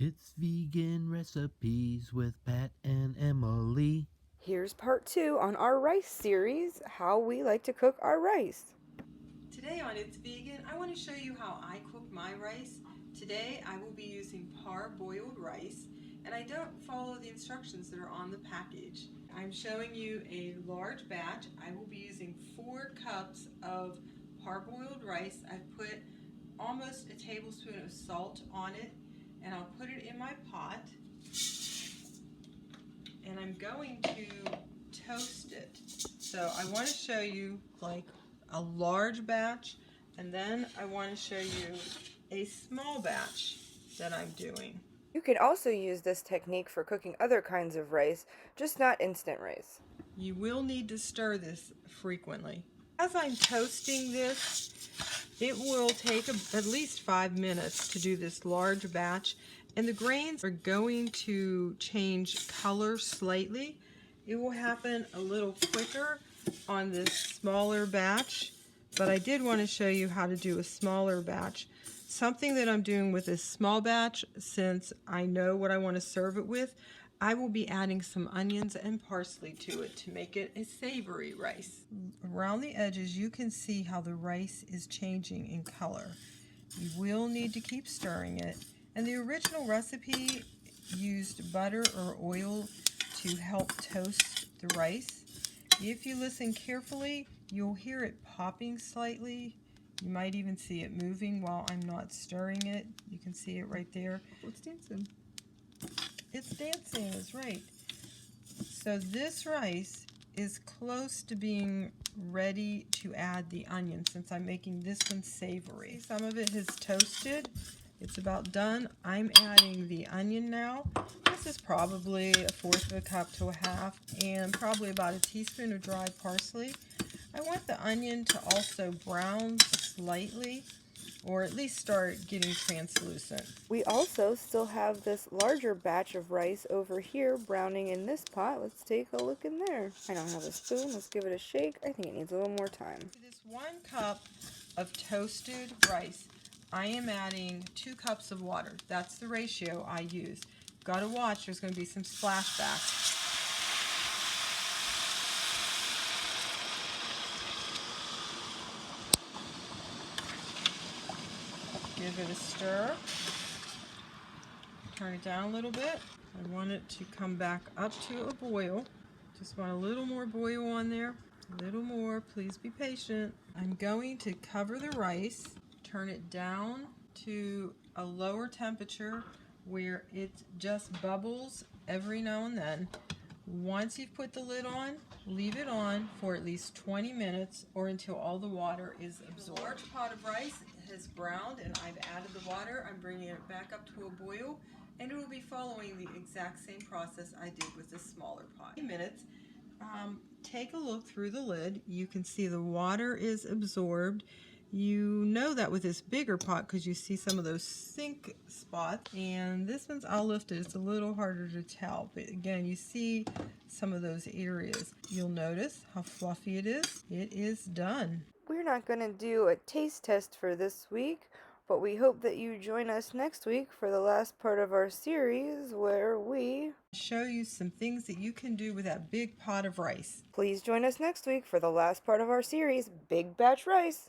It's vegan recipes with Pat and Emily. Here's part 2 on our rice series, how we like to cook our rice. Today on It's Vegan, I want to show you how I cook my rice. Today I will be using parboiled rice, and I don't follow the instructions that are on the package. I'm showing you a large batch. I will be using 4 cups of parboiled rice. I've put almost a tablespoon of salt on it, and I'll put it in my pot. And I'm going to toast it. So I want to show you like a large batch, and then I want to show you a small batch that I'm doing. You can also use this technique for cooking other kinds of rice, just not instant rice. You will need to stir this frequently. As I'm toasting this, it will take at least 5 minutes to do this large batch, and the grains are going to change color slightly. It will happen a little quicker on this smaller batch, but I did want to show you how to do a smaller batch. Something that I'm doing with this small batch, since I know what I want to serve it with, I will be adding some onions and parsley to it to make it a savory rice. Around the edges, you can see how the rice is changing in color. You will need to keep stirring it. And the original recipe used butter or oil to help toast the rice. If you listen carefully, you'll hear it popping slightly. You might even see it moving while I'm not stirring it. You can see it right there. It's dancing. It's dancing, that's right. So this rice is close to being ready to add the onion, since I'm making this one savory. Some of it has toasted. It's about done. I'm adding the onion now. This is probably 1/4 of a cup to a half, and probably about a teaspoon of dried parsley. I want the onion to also brown slightly, or at least start getting translucent. We also still have this larger batch of rice over here browning in this pot. Let's take a look in there. I don't have a spoon. Let's give it a shake. I think it needs a little more time. To this 1 cup of toasted rice, I am adding 2 cups of water. That's the ratio I use. Gotta watch, there's going to be some splashbacks. Give it a stir. Turn it down a little bit. I want it to come back up to a boil. Just want a little more boil on there. A little more, please be patient. I'm going to cover the rice, turn it down to a lower temperature where it just bubbles every now and then. Once you've put the lid on, leave it on for at least 20 minutes or until all the water is absorbed. A large pot of rice has browned, and I've added the water. I'm bringing it back up to a boil, and it will be following the exact same process I did with the smaller pot. 20 minutes. Take a look through the lid. You can see the water is absorbed. You know that with this bigger pot because you see some of those sink spots, and this one's, I'll lift it, it's a little harder to tell, but again, you see some of those areas. You'll notice how fluffy it is. It is done. We're not going to do a taste test for this week, but we hope that you join us next week for the last part of our series where we show you some things that you can do with that big pot of rice. Please join us next week for the last part of our series, Big Batch Rice.